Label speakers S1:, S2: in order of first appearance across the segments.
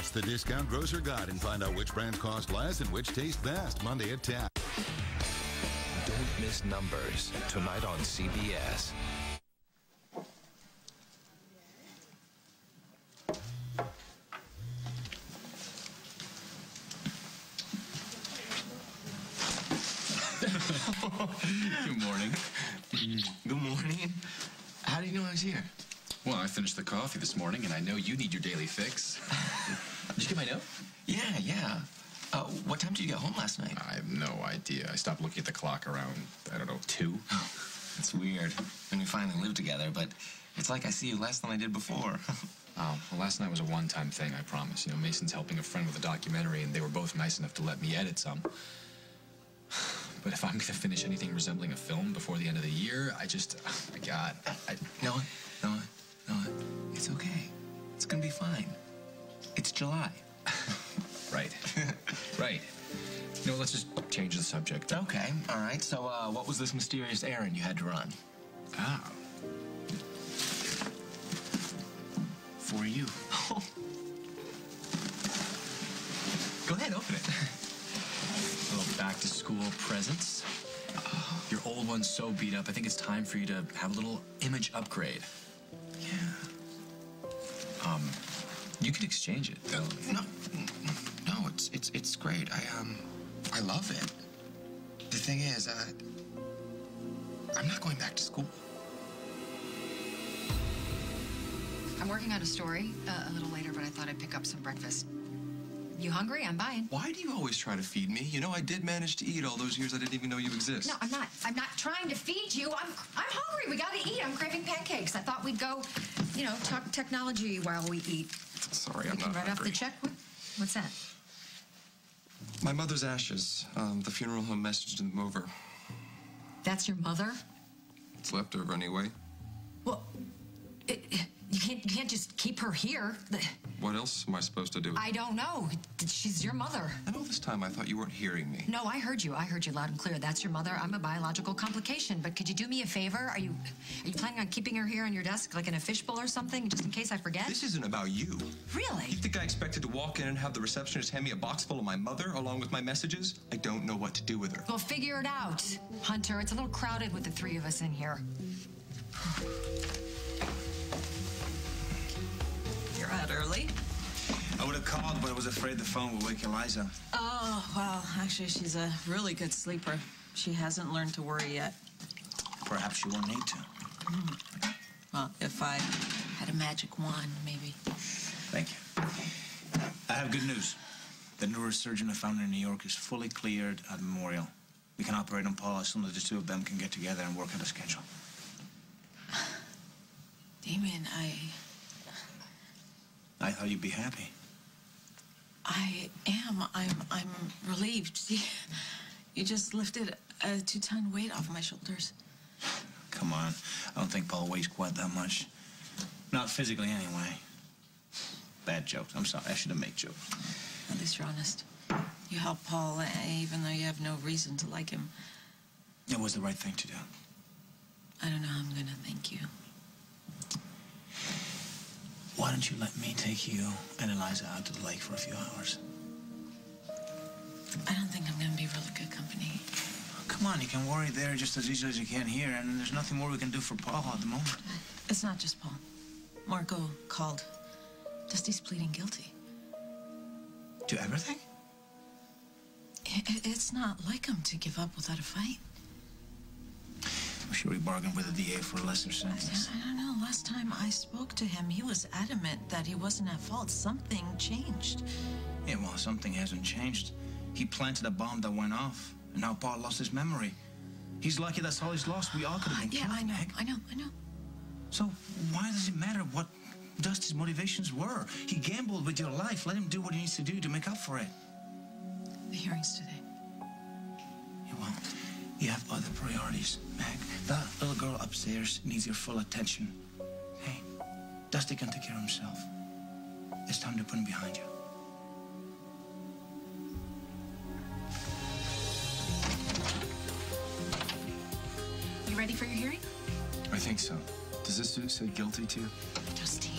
S1: Watch the Discount Grocer Guide and find out which brands cost less and which taste best. Monday at 10.
S2: Don't miss Numbers tonight on CBS.
S3: Good morning.
S4: Good morning. How do you know I was here?
S3: Well, I finished the coffee this morning, and I know you need your daily fix.
S4: Did you get my note? Yeah. What time did you get home last night?
S3: I have no idea. I stopped looking at the clock around, I don't know, 2.
S4: Oh, it's weird when we finally live together, but it's like I see you less than I did before.
S3: Oh, well, last night was a one-time thing, I promise. You know, Mason's helping a friend with a documentary, and they were both nice enough to let me edit some. But if I'm going to finish anything resembling a film before the end of the year, I just, oh, my God.
S4: Noah, it's okay. It's going to be fine. It's July.
S3: Right. Right. No, let's just change the subject.
S4: Okay, all right. So, what was this mysterious errand you had to run?
S3: Ah. For you.
S4: Go ahead, open it.
S3: Little back-to-school presents. Your old one's so beat up, I think it's time for you to have a little image upgrade.
S4: Yeah.
S3: You could exchange it.
S4: No, it's great. I love it. The thing is, I'm not going back to school.
S5: I'm working on a story a little later, but I thought I'd pick up some breakfast. You hungry? I'm buying.
S4: Why do you always try to feed me? You know, I did manage to eat all those years I didn't even know you exist.
S5: No, I'm not. I'm not trying to feed you. I'm hungry. We gotta eat. I'm craving pancakes. I thought we'd go, talk technology while we eat.
S4: Sorry, I'm
S5: We can
S4: not
S5: write off
S4: hungry.
S5: the check. What's that?
S4: My mother's ashes. The funeral home messaged them over.
S5: That's your mother?
S4: It's left over anyway.
S5: Well, you can't just keep her here.
S4: What else am I supposed to do?
S5: I don't know. She's your mother.
S4: And all this time, I thought you weren't hearing me.
S5: No, I heard you. I heard you loud and clear. That's your mother. I'm a biological complication. But could you do me a favor? Are you planning on keeping her here on your desk like in a fishbowl or something, just in case I forget?
S4: This isn't about you.
S5: Really?
S4: You think I expected to walk in and have the receptionist hand me a box full of my mother along with my messages? I don't know what to do with her.
S5: Well, figure it out, Hunter. It's a little crowded with the 3 of us in here. You're out early.
S6: I would have called, but I was afraid the phone would wake Eliza.
S7: Oh, well, actually, she's a really good sleeper. She hasn't learned to worry yet.
S6: Perhaps she won't need to.
S7: Well, if I had a magic wand, maybe.
S6: Thank you. I have good news. The neurosurgeon I found in New York is fully cleared at Memorial. We can operate on Paul as soon as the 2 of them can get together and work out a schedule.
S7: Damien,
S6: I thought you'd be happy.
S7: I am. I'm relieved. See, you just lifted a 2-ton weight off my shoulders.
S6: Come on. I don't think Paul weighs quite that much. Not physically, anyway. Bad jokes. I'm sorry. I shouldn't make jokes.
S7: At least you're honest. You help Paul, even though you have no reason to like him.
S6: It was the right thing to do.
S7: I don't know how I'm going to thank you.
S6: Why don't you let me take you and Eliza out to the lake for a few hours?
S7: I don't think I'm going to be really good company.
S6: Come on, you can worry there just as easily as you can here, and there's nothing more we can do for Paul at the moment.
S7: It's not just Paul. Marco called. Dusty's pleading guilty.
S6: To everything?
S7: It's not like him to give up without a fight.
S6: I'm sure he bargained with the DA for a lesser sentence.
S7: I don't know. Last time I spoke to him, he was adamant that he wasn't at fault. Something changed.
S6: Yeah, well, something hasn't changed. He planted a bomb that went off, and now Paul lost his memory. He's lucky that's all he's lost. We all could have been killed.
S7: Yeah, I know.
S6: So why does it matter what Dusty's motivations were? He gambled with your life. Let him do what he needs to do to make up for it.
S7: The hearing's today.
S6: Yeah, well, you have other priorities, Meg. That little girl upstairs needs your full attention. Hey, Dusty can take care of himself. It's time to put him behind you.
S5: You ready for your hearing?
S3: I think so. Does this suit say guilty to you?
S5: Dusty,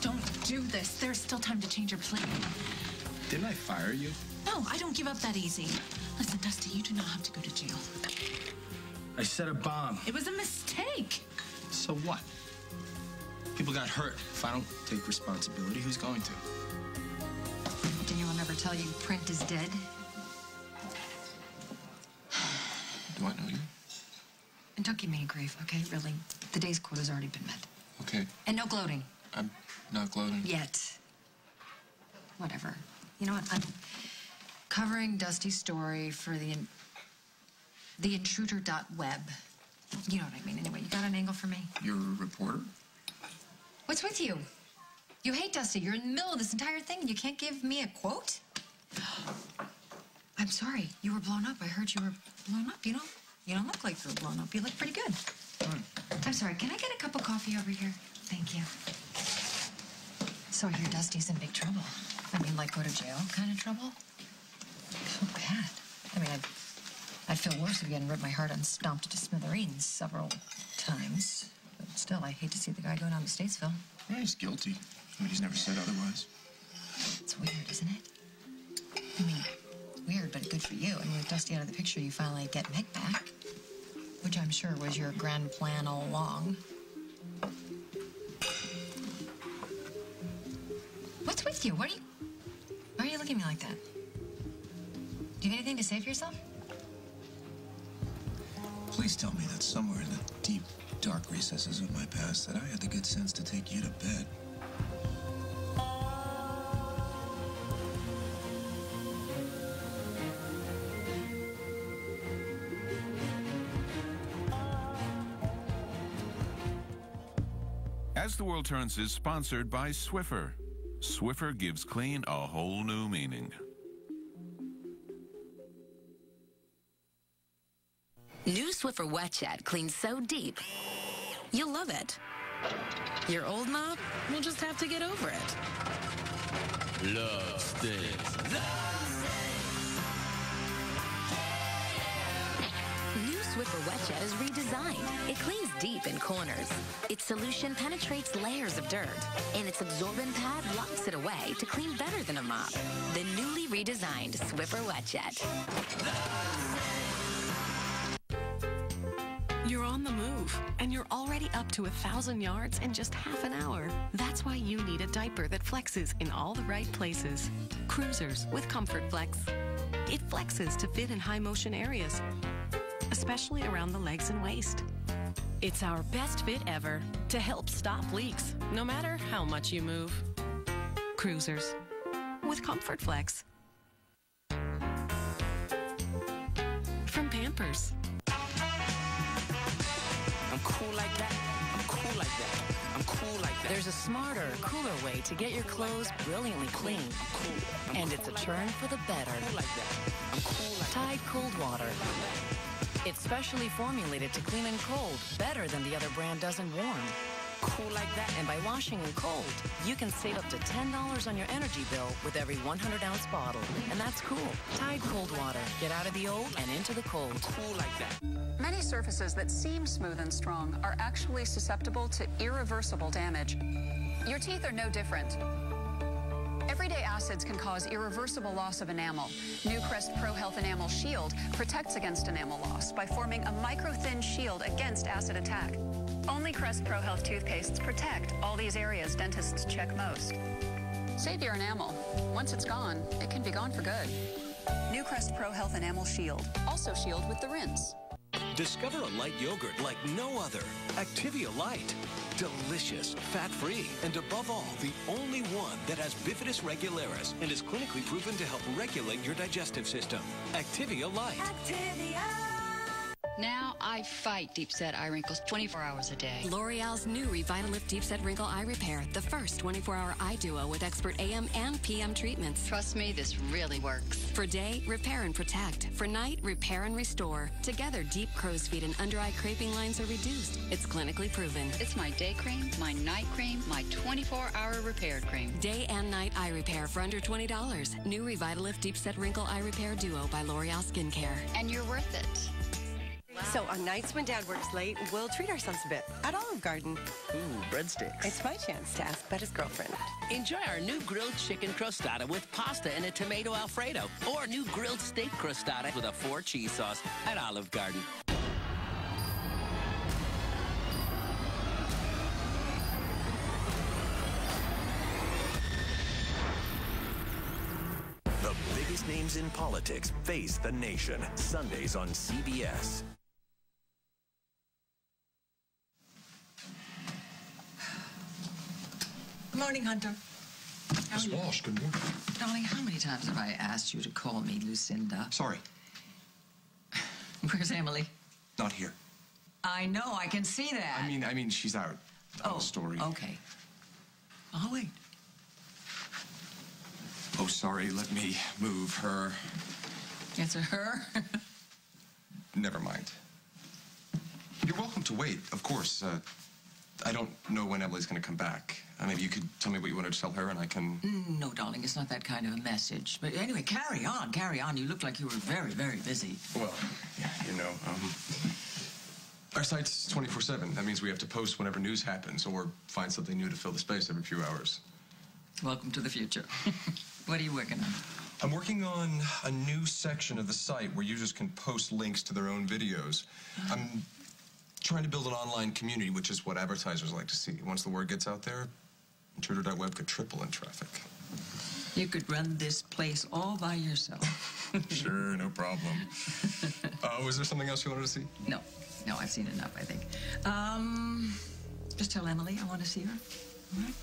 S5: don't do this. There's still time to change your plea.
S3: Didn't I fire you?
S7: No, I don't give up that easy. Listen, Dusty, you do not have to go to jail.
S6: I set a bomb.
S7: It was a mistake.
S6: So what? People got hurt. If I don't take responsibility, who's going to?
S5: Did anyone ever tell you print is dead?
S3: Do I know you?
S5: And don't give me any grief, okay? Really. The day's quota's already been met.
S3: Okay.
S5: And no gloating.
S3: I'm not gloating.
S5: Yet. Whatever. You know what? I'm covering Dusty's story for the intruder.web. You know what I mean. Anyway, you got an angle for me?
S3: You're a reporter?
S5: What's with you? You hate Dusty. You're in the middle of this entire thing and you can't give me a quote? I'm sorry. You were blown up. I heard you were blown up. You don't look like you were blown up. You look pretty good. I'm sorry. Can I get a cup of coffee over here? Thank you. So I hear Dusty's in big trouble. I mean, like go to jail kind of trouble? So bad. I mean, I'd feel worse if you hadn't ripped my heart and stomped to smithereens several times. But still, I hate to see the guy go down to Statesville.
S4: Yeah, he's guilty. But he's never said otherwise.
S5: It's weird, isn't it? I mean, weird, but good for you. I mean, with Dusty out of the picture, you finally get Meg back. Which I'm sure was your grand plan all along. What's with you? Why are you looking at me like that? Do you have anything to say for yourself?
S8: Please tell me that somewhere in the deep, dark recesses of my past that I had the good sense to take you to bed.
S9: As the World Turns is sponsored by Swiffer. Swiffer gives clean a whole new meaning.
S10: New Swiffer Wet Jet cleans so deep, you'll love it. Your old mop will just have to get over it.
S2: Love stinks.
S10: New Swiffer Wet Jet is redesigned. It cleans deep in corners. Its solution penetrates layers of dirt, and its absorbent pad locks it away to clean better than a mop. The newly redesigned Swiffer Wet Jet.
S11: You're on the move, and you're already up to 1,000 yards in just half an hour. That's why you need a diaper that flexes in all the right places. Cruisers with Comfort Flex. It flexes to fit in high-motion areas, especially around the legs and waist. It's our best fit ever to help stop leaks, no matter how much you move. Cruisers with Comfort Flex. From Pampers.
S6: I'm cool like that. I'm cool like that. I'm cool like that.
S10: There's a smarter, cooler way to get your clothes brilliantly clean. And it's a turn for the better. Tide Cold Water. It's specially formulated to clean in cold better than the other brand does in warm. Cool like that. And by washing in cold, you can save up to $10 on your energy bill with every 100-ounce bottle. And that's cool. Tide Cold Water. Get out of the old and into the cold.
S6: Cool like that.
S12: Many surfaces that seem smooth and strong are actually susceptible to irreversible damage. Your teeth are no different. Everyday acids can cause irreversible loss of enamel. New Crest Pro Health Enamel Shield protects against enamel loss by forming a micro-thin shield against acid attack. Only Crest Pro Health toothpastes protect all these areas dentists check most. Save your enamel. Once it's gone, it can be gone for good. New Crest Pro Health Enamel Shield. Also shield with the rinse.
S13: Discover a light yogurt like no other. Activia Light. Delicious, fat-free, and above all, the only one that has bifidus regularis and is clinically proven to help regulate your digestive system. Activia Light.
S14: Now I fight deep-set eye wrinkles 24 hours a day.
S15: L'Oreal's new Revitalift Deep Set Wrinkle Eye Repair, the first 24-hour eye duo with expert AM and PM treatments.
S14: Trust me, this really works.
S15: For day, repair and protect. For night, repair and restore. Together, deep crow's feet and under-eye creping lines are reduced. It's clinically proven.
S14: It's my day cream, my night cream, my 24-hour repair cream.
S15: Day and night eye repair for under $20. New Revitalift Deep Set Wrinkle Eye Repair Duo by L'Oreal Skincare.
S14: And you're worth it.
S16: So on nights when Dad works late, we'll treat ourselves a bit at Olive Garden.
S17: Ooh, breadsticks.
S16: It's my chance to ask Betta's girlfriend.
S17: Enjoy our new grilled chicken crostata with pasta and a tomato Alfredo. Or new grilled steak crostata with a 4-cheese sauce at Olive Garden.
S13: The biggest names in politics face the nation. Sundays on CBS.
S18: Good morning, Hunter.
S3: Miss Walsh, good morning.
S18: Darling, how many times have I asked you to call me Lucinda?
S4: Sorry.
S18: Where's Emily?
S4: Not here.
S18: I know, I can see that.
S4: I mean, she's out.
S18: Oh,
S4: story.
S18: Okay. I'll wait.
S4: Oh, sorry. Let me move her.
S18: It's a her?
S4: Never mind. You're welcome to wait, of course. I don't know when Emily's going to come back. Maybe you could tell me what you wanted to tell her, and I can...
S18: No, darling, it's not that kind of a message. But anyway, carry on, carry on. You look like you were very, very busy.
S4: Well, yeah, you know, our site's 24/7. That means we have to post whenever news happens or find something new to fill the space every few hours.
S18: Welcome to the future. What are you working on?
S4: I'm working on a new section of the site where users can post links to their own videos. I'm trying to build an online community, which is what advertisers like to see. Once the word gets out there, Intruder.web could triple in traffic.
S18: You could run this place all by yourself.
S4: Sure, no problem. Was there something else you wanted to see?
S18: No, I've seen enough, I think. Just tell Emily I want to see her. All right?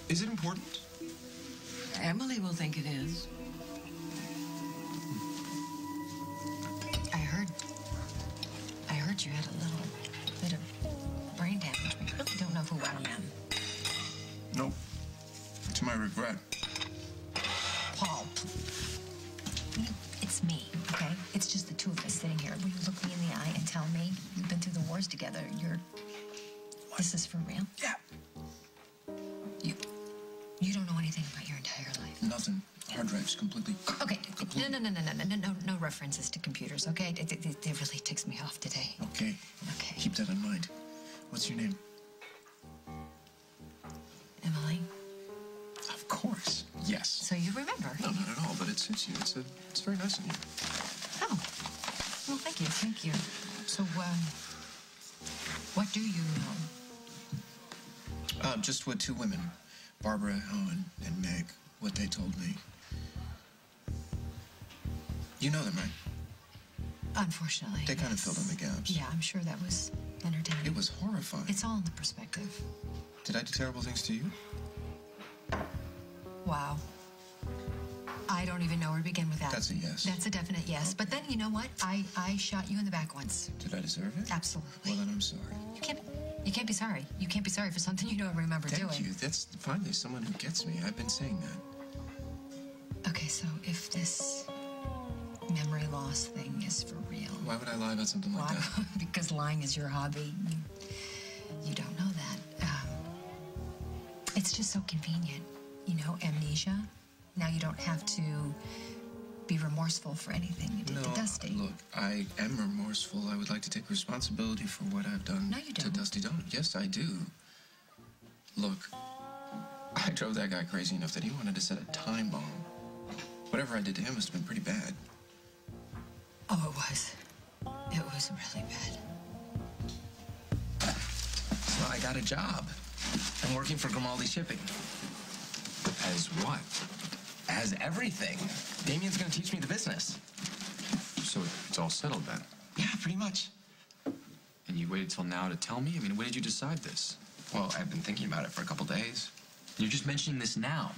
S4: Is it important?
S18: Emily will think it is.
S5: I heard you had a little bit of brain damage. We really don't know who wound them.
S6: Nope. To my regret.
S5: Paul, it's me, okay? It's just the two of us sitting here. Will you look me in the eye and tell me you've been through the wars together? This is for real?
S6: Yeah.
S5: You don't know anything about your entire life.
S6: Nothing. Hard drives completely.
S5: Okay. No references to computers, okay? It really ticks me off today.
S6: Okay. Keep that in mind. What's your name?
S5: Emily.
S6: Of course. Yes.
S5: So you remember?
S6: No, not at all, but it suits you. It's very nice of you.
S5: Oh. Well, thank you. So, what do you know?
S6: Just what two women, Barbara, Owen, and Meg, what they told me. You know them, right?
S5: Unfortunately.
S6: They kind of filled in the gaps.
S5: Yeah, I'm sure that was entertaining.
S6: It was horrifying.
S5: It's all in the perspective.
S6: Did I do terrible things to you?
S5: Wow. I don't even know where to begin with that.
S6: That's a yes.
S5: That's a definite yes. But then, you know what? I shot you in the back once.
S6: Did I deserve it?
S5: Absolutely.
S6: Well, then I'm sorry.
S5: You can't be sorry. You can't be sorry for something you don't remember doing.
S6: Thank you. That's finally someone who gets me. I've been saying that.
S5: Okay, so if this memory loss thing is for real...
S6: Why would I lie about something like that?
S5: Because lying is your hobby. You don't know that. It's just so convenient. You know, amnesia. Now you don't have to be remorseful for anything you did to Dusty.
S6: Look, I am remorseful. I would like to take responsibility for what I've done to Dusty Donut. Yes, I do. Look, I drove that guy crazy enough that he wanted to set a time bomb. Whatever I did to him must have been pretty bad.
S5: Oh, it was. It was really bad.
S4: So I got a job. I'm working for Grimaldi Shipping.
S3: As what?
S4: As everything. Damien's gonna teach me the business.
S3: So it's all settled then?
S4: Yeah, pretty much.
S3: And you waited till now to tell me? I mean, when did you decide this?
S4: Well, I've been thinking about it for a couple days.
S3: You're just mentioning this now?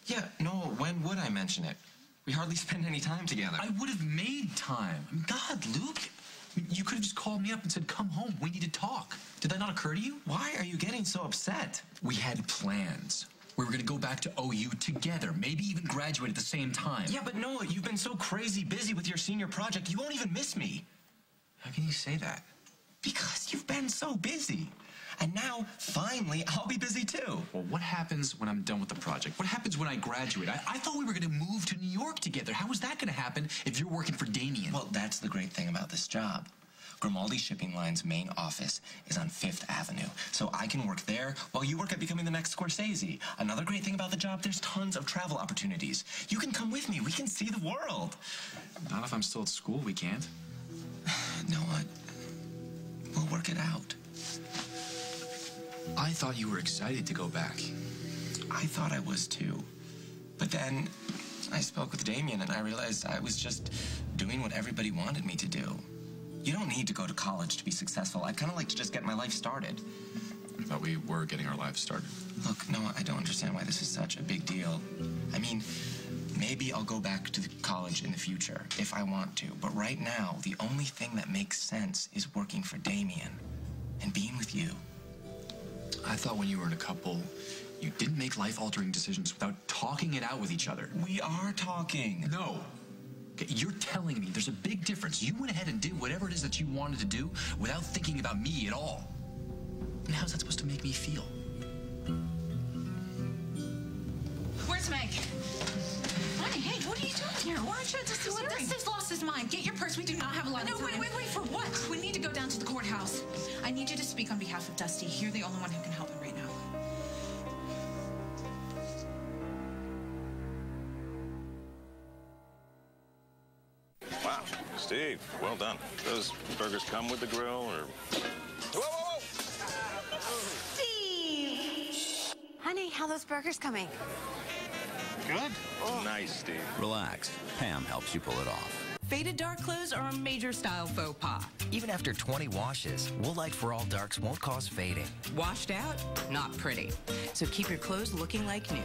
S4: Yeah, no, when would I mention it? We hardly spend any time together.
S3: I would have made time. I mean, God, Luke. You could have just called me up and said, come home, we need to talk. Did that not occur to you?
S4: Why are you getting so upset?
S3: We had plans. We were going to go back to OU together, maybe even graduate at the same time.
S4: Yeah, but Noah, you've been so crazy busy with your senior project, you won't even miss me.
S3: How can you say that?
S4: Because you've been so busy. And now, finally, I'll be busy too.
S3: Well, what happens when I'm done with the project? What happens when I graduate? I thought we were going to move to New York together. How is that going to happen if you're working for Damien?
S4: Well, that's the great thing about this job.
S19: Grimaldi Shipping Line's main office is on 5th Avenue, so I can work there while you work at becoming the next Scorsese. Another great thing about the job, there's tons of travel opportunities. You can come with me. We can see the world.
S3: Not if I'm still at school, we can't.
S19: No, we'll work it out.
S3: I thought you were excited to go back.
S19: I thought I was too. But then I spoke with Damien and I realized I was just doing what everybody wanted me to do. You don't need to go to college to be successful. I'd kind of like to just get my life started.
S3: I thought we were getting our lives started.
S19: Look, no, I don't understand why this is such a big deal. I mean, maybe I'll go back to college in the future if I want to. But right now, the only thing that makes sense is working for Damien and being with you.
S3: I thought when you were in a couple, you didn't make life-altering decisions without talking it out with each other.
S19: We are talking.
S3: No. Okay, you're telling me there's a big difference. You went ahead and did whatever it is that you wanted to do without thinking about me at all. And how's that supposed to make me feel?
S7: Where's Meg? Honey, hey, what are you doing here? Why aren't you just doing this? He's lost his mind. Get your purse. We do not have a lot of time. No, wait, for what? We need to go down to the courthouse. I need you to speak on behalf of Dusty. You're the only one who can help him right now.
S20: Wow, Steve, well done. Those burgers come with the grill, or... Whoa!
S16: Steve! Honey, how are those burgers coming?
S20: Good. Nice, Steve.
S21: Relax. Pam helps you pull it off.
S22: Faded dark clothes are a major style faux pas.
S23: Even after 20 washes, Woolite for All Darks won't cause fading.
S22: Washed out, not pretty. So keep your clothes looking like new.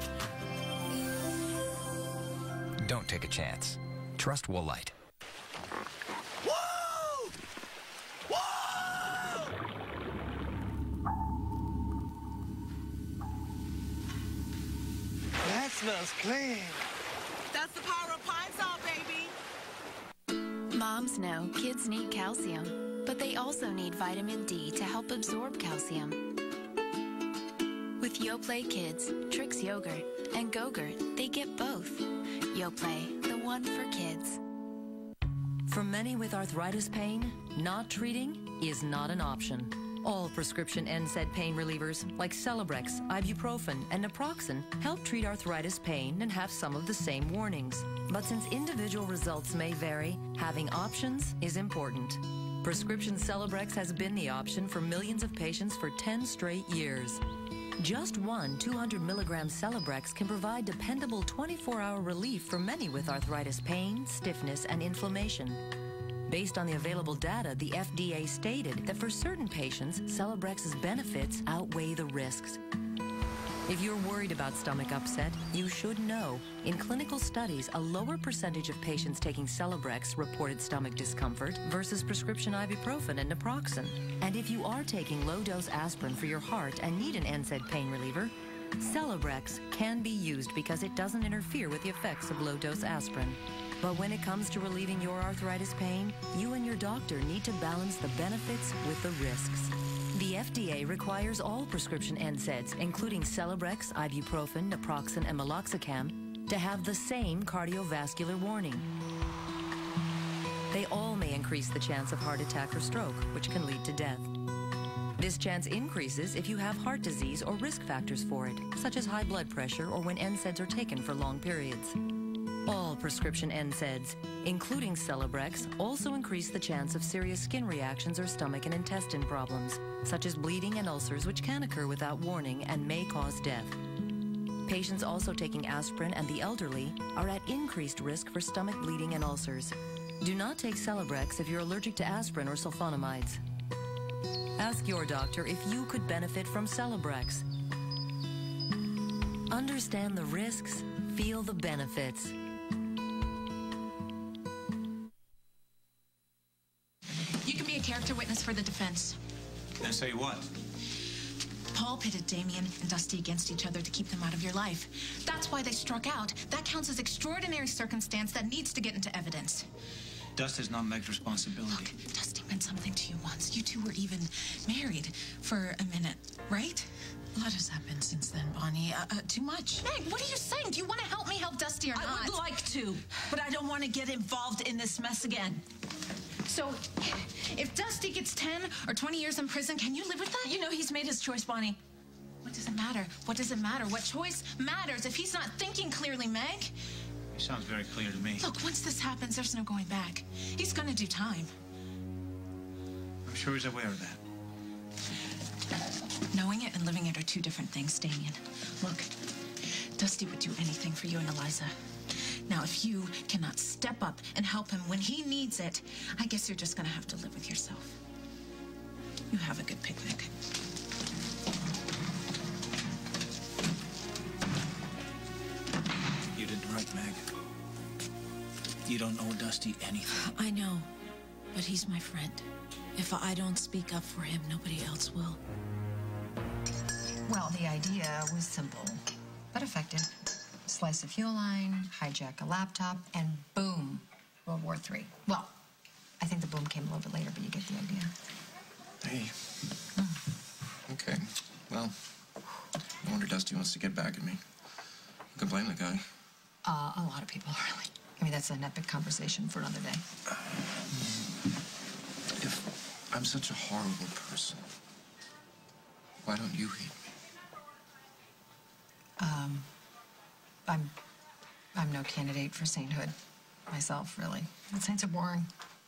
S23: Don't take a chance. Trust Woolite.
S21: Whoa! Whoa!
S24: That smells clean.
S22: That's the power of Pine Sol, baby.
S25: Moms know kids need calcium, but they also need vitamin D to help absorb calcium. With Yoplait Kids, Trix Yogurt, and Go-Gurt, they get both. Yoplait, the one for kids.
S26: For many with arthritis pain, not treating is not an option. All prescription NSAID pain relievers like Celebrex, ibuprofen, and naproxen help treat arthritis pain and have some of the same warnings. But since individual results may vary, having options is important. Prescription Celebrex has been the option for millions of patients for 10 straight years. Just one 200 milligram Celebrex can provide dependable 24-hour relief for many with arthritis pain, stiffness, and inflammation. Based on the available data, the FDA stated that for certain patients, Celebrex's benefits outweigh the risks. If you're worried about stomach upset, you should know. In clinical studies, a lower percentage of patients taking Celebrex reported stomach discomfort versus prescription ibuprofen and naproxen. And if you are taking low-dose aspirin for your heart and need an NSAID pain reliever, Celebrex can be used because it doesn't interfere with the effects of low-dose aspirin. But when it comes to relieving your arthritis pain, you and your doctor need to balance the benefits with the risks. The FDA requires all prescription NSAIDs, including Celebrex, ibuprofen, naproxen, and meloxicam, to have the same cardiovascular warning. They all may increase the chance of heart attack or stroke, which can lead to death. This chance increases if you have heart disease or risk factors for it, such as high blood pressure or when NSAIDs are taken for long periods. All prescription NSAIDs, including Celebrex, also increase the chance of serious skin reactions or stomach and intestine problems, such as bleeding and ulcers, which can occur without warning and may cause death. Patients also taking aspirin and the elderly are at increased risk for stomach bleeding and ulcers. Do not take Celebrex if you're allergic to aspirin or sulfonamides. Ask your doctor if you could benefit from Celebrex. Understand the risks, feel the benefits.
S7: You can be a character witness for the defense.
S6: And say what?
S7: Paul pitted Damien and Dusty against each other to keep them out of your life. That's why they struck out. That counts as extraordinary circumstance that needs to get into evidence.
S6: Dust is not Meg's responsibility.
S7: Look, Dusty meant something to you once. You two were even married for a minute, right? A lot has happened since then, Bonnie. Too much. Meg, what are you saying? Do you want to help me help Dusty or not?
S22: I would like to, but I don't want to get involved in this mess again.
S7: So, if Dusty gets 10 or 20 years in prison, can you live with that?
S22: You know he's made his choice, Bonnie.
S7: What does it matter? What does it matter? What choice matters if he's not thinking clearly, Meg?
S6: It sounds very clear to me.
S7: Look, once this happens, there's no going back. He's gonna do time.
S6: I'm sure he's aware of that.
S7: Knowing it and living it are two different things, Damien. Look, Dusty would do anything for you and Eliza. Now, if you cannot step up and help him when he needs it, I guess you're just gonna have to live with yourself. You have a good picnic.
S6: You did right, Meg. You don't owe Dusty anything.
S7: I know, but he's my friend. If I don't speak up for him, nobody else will.
S5: Well, the idea was simple, but effective. Slice a fuel line, hijack a laptop, and boom, World War III. Well, I think the boom came a little bit later, but you get the idea.
S19: Hey. Okay. Well, no wonder Dusty wants to get back at me. Who can blame the guy?
S5: A lot of people, really. I mean, that's an epic conversation for another day.
S19: If I'm such a horrible person, why don't you hate me?
S5: I'm no candidate for sainthood myself, really. And saints are boring,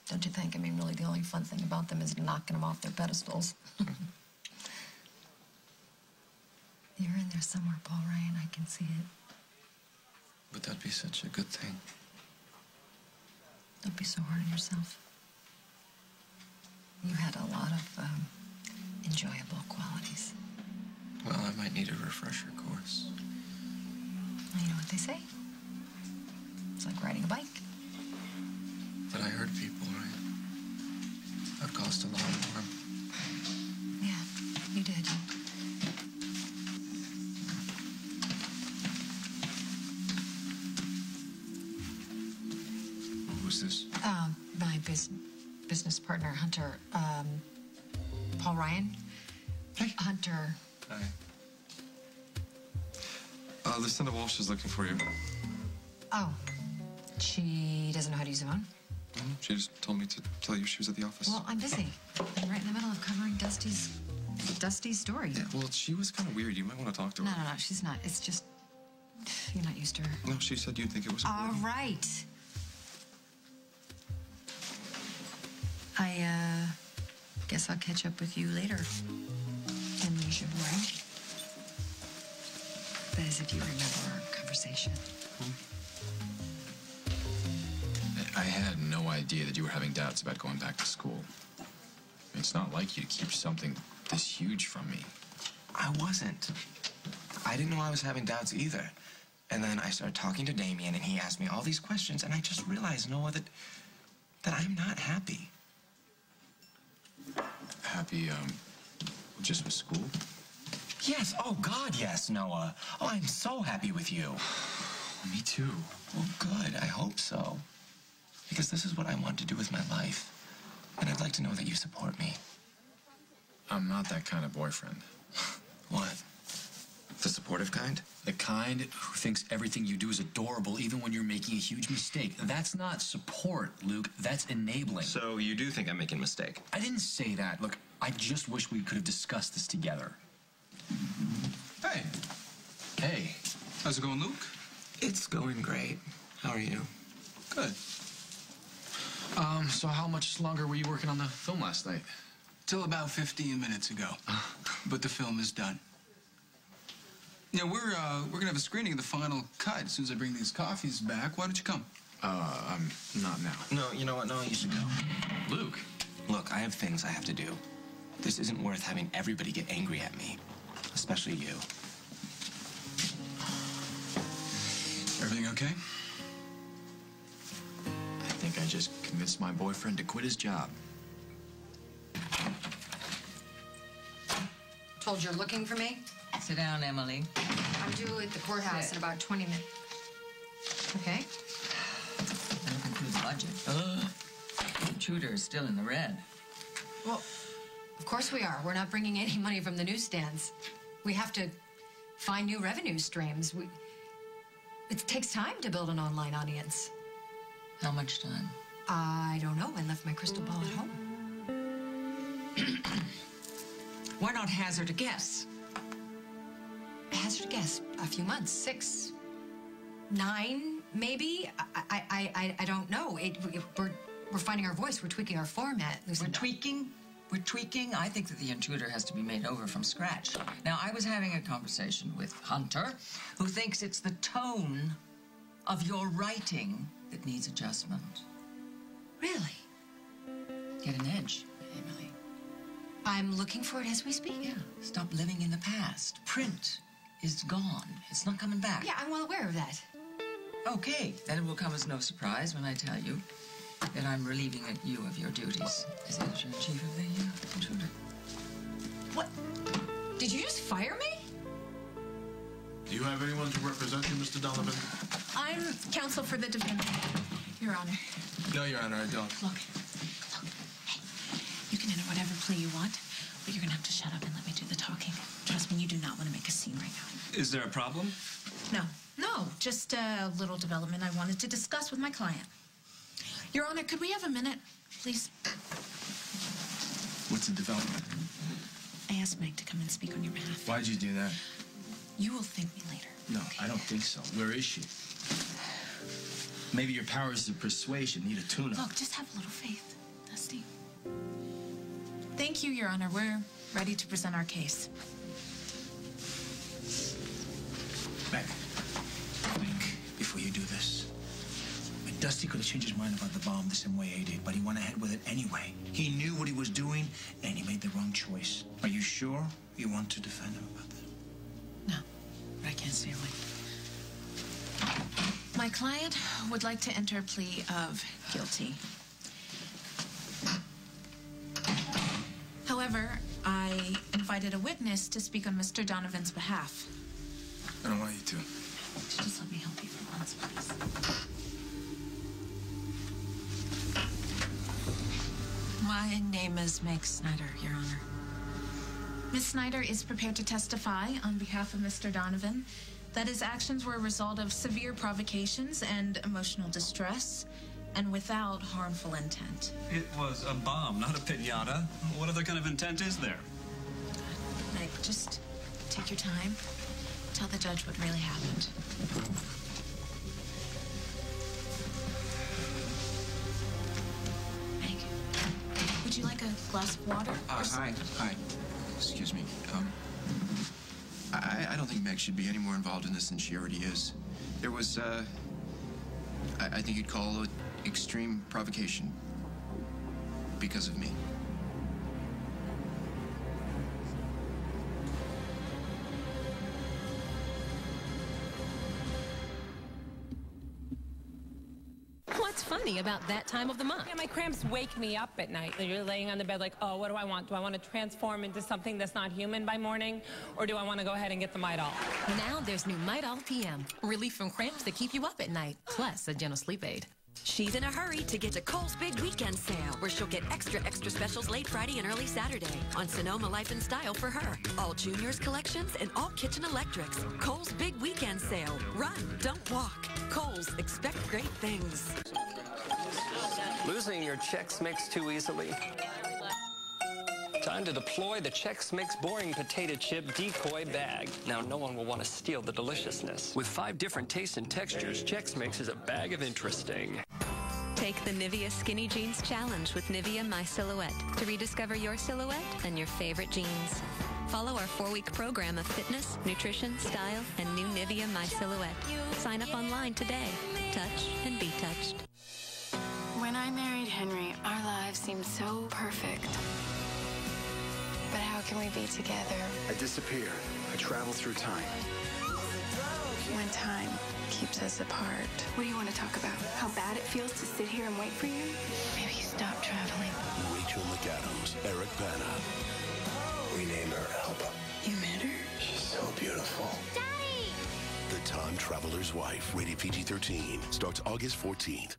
S5: don't you think? I mean, really, the only fun thing about them is knocking them off their pedestals. You're in there somewhere, Paul Ryan. I can see it.
S19: Would that be such a good thing?
S5: Don't be so hard on yourself. You had a lot of enjoyable qualities.
S19: Well, I might need a refresher course.
S5: You know what they say? It's like riding a bike.
S19: But I hurt people, right? I've caused a lot of harm.
S5: Yeah, you did.
S19: Who's this?
S5: My business partner, Hunter. Paul Ryan.
S4: Hey.
S5: Hunter.
S4: Hi. Lucinda Walsh is looking for you.
S5: Oh, she doesn't know how to use the phone?
S4: She just told me to tell you she was at the office.
S5: Well, I'm busy. I'm right in the middle of covering Dusty's story.
S4: Yeah, well, she was kind of weird. You might want to talk to her.
S5: No, she's not. It's just, you're not used to her.
S4: No, she said you'd think it was
S5: All
S4: important.
S5: right. I guess I'll catch up with you later in the usual way. That is, if you remember our conversation.
S3: I had no idea that you were having doubts about going back to school. It's not like you to keep something this huge from me.
S19: I wasn't. I didn't know I was having doubts either. And then I started talking to Damien, and he asked me all these questions, and I just realized, Noah, that I'm not happy.
S3: Happy, just with school?
S19: Yes. Oh, God, yes, Noah. Oh, I'm so happy with you.
S3: Me too.
S19: Well, good. I hope so. Because this is what I want to do with my life. And I'd like to know that you support me.
S3: I'm not that kind of boyfriend.
S19: What? The supportive kind?
S3: The kind who thinks everything you do is adorable even when you're making a huge mistake. That's not support, Luke. That's enabling.
S19: So you do think I'm making a mistake?
S3: I didn't say that. Look, I just wish we could have discussed this together.
S4: Hey.
S3: Hey.
S4: How's it going, Luke?
S19: It's going great. How are you?
S4: Good.
S3: So how much longer were you working on the film last night?
S6: Till about 15 minutes ago. But the film is done. Yeah, we're gonna have a screening of the final cut as soon as I bring these coffees back. Why don't you come?
S3: I'm not now.
S19: No, you know what? No, you should go.
S3: Luke.
S19: Look, I have things I have to do. This isn't worth having everybody get angry at me. Especially you.
S6: Everything okay?
S3: I think I just convinced my boyfriend to quit his job.
S5: Told you're looking for me?
S18: Sit down, Emily.
S5: I'm due at the courthouse in about 20 minutes. Okay.
S18: Looking through the budget. Intruder is still in the red.
S5: Well, of course we are. We're not bringing any money from the newsstands. We have to find new revenue streams. It takes time to build an online audience.
S18: How much time?
S5: I don't know. I left my crystal ball at home.
S18: Why not hazard a guess?
S5: Hazard a guess. A few months. 6, 9, maybe? I don't know. We're finding our voice. We're tweaking our format.
S18: We're tweaking? We're tweaking? I think that the intruder has to be made over from scratch. Now, I was having a conversation with Hunter, who thinks it's the tone of your writing that needs adjustment.
S5: Really?
S18: Get an edge, Emily.
S5: I'm looking for it as we speak.
S18: Yeah. Stop living in the past. Print is gone. It's not coming back.
S5: Yeah, I'm well aware of that.
S18: Okay, then it will come as no surprise when I tell you that I'm relieving you of your duties as editor-in-chief of the Intruder.
S5: What? Did you just fire me?
S1: Do you have anyone to represent you, Mr. Donovan?
S7: I'm counsel for the defendant, Your Honor.
S4: No, Your Honor, I don't.
S7: Look. Hey, you can enter whatever plea you want, but you're gonna have to shut up and let me do the talking. Trust me, you do not want to make a scene right now.
S2: Is there a problem?
S7: No, just a little development I wanted to discuss with my client. Your Honor, could we have a minute, please?
S19: What's the development?
S7: I asked Meg to come and speak on your behalf.
S19: Why'd you do that?
S7: You will thank me later.
S19: No, I don't think so. Where is she? Maybe your powers of persuasion need a tune-up.
S7: Look, just have a little faith, Dusty. Thank you, Your Honor. We're ready to present our case.
S6: Meg, before you do this, Dusty could have changed his mind about the bomb the same way I did, but he went ahead with it anyway. He knew what he was doing, and he made the wrong choice. Are you sure you want to defend him about that?
S7: No, but I can't stay away. My client would like to enter a plea of guilty. However, I invited a witness to speak on Mr. Donovan's behalf.
S4: I don't want you to.
S7: Just let me help you for once, please.
S8: My name is Meg Snyder, Your Honor.
S7: Ms. Snyder is prepared to testify on behalf of Mr. Donovan that his actions were a result of severe provocations and emotional distress, and without harmful intent.
S2: It was a bomb, not a piñata. What other kind of intent is there?
S7: Meg, just take your time. Tell the judge what really happened. Meg, would you like a glass of water?
S3: Hi. Excuse me. I don't think Meg should be any more involved in this than she already is. There was, I think you'd call it extreme provocation because of me.
S9: What's funny about that time of the month?
S11: Yeah, my cramps wake me up at night. You're laying on the bed like, oh, what do I want? Do I want to transform into something that's not human by morning? Or do I want to go ahead and get the Midol?
S9: Now there's new Midol PM. Relief from cramps that keep you up at night. Plus a gentle sleep aid.
S15: She's in a hurry to get to Kohl's Big Weekend Sale, where she'll get extra specials late Friday and early Saturday on Sonoma Life and Style for her. All juniors collections and all kitchen electrics. Kohl's Big Weekend Sale. Run, don't walk. Kohl's, expect great things.
S24: Losing your Chex Mix too easily? Time to deploy the Chex Mix boring potato chip decoy bag. Now no one will want to steal the deliciousness. With 5 different tastes and textures, Chex Mix is a bag of interesting.
S15: Take the Nivea Skinny Jeans Challenge with Nivea My Silhouette to rediscover your silhouette and your favorite jeans. Follow our 4-week program of fitness, nutrition, style, and new Nivea My Silhouette. Sign up online today. Touch and be touched.
S25: When I married Henry, our lives seemed so perfect. But how can we be together
S27: I disappear. I travel through time.
S25: when time keeps us apart?
S28: What do you want to talk about? How bad it feels to sit here and wait for you?
S25: Maybe stop traveling.
S29: Rachel McAdams, Eric Bana.
S27: We named her Alba.
S25: You met her?
S27: She's so beautiful.
S29: Daddy! The Time Traveler's Wife, rated PG-13, starts August 14th.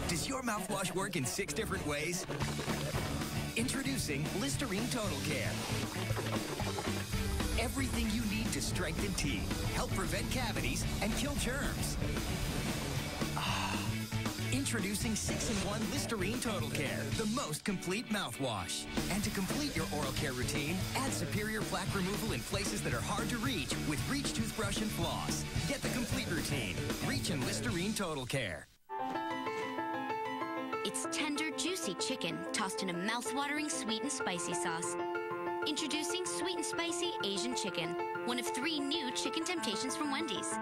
S30: Does your mouthwash work in 6 different ways? Introducing Listerine Total Care. Everything you need to strengthen teeth, help prevent cavities, and kill germs. Introducing 6-in-1 Listerine Total Care, the most complete mouthwash. And to complete your oral care routine, add superior plaque removal in places that are hard to reach with Reach toothbrush and floss. Get the complete routine. Reach and Listerine Total Care.
S10: It's tender, juicy chicken tossed in a mouth-watering sweet and spicy sauce. Introducing Sweet and Spicy Asian Chicken, one of 3 new chicken temptations from Wendy's.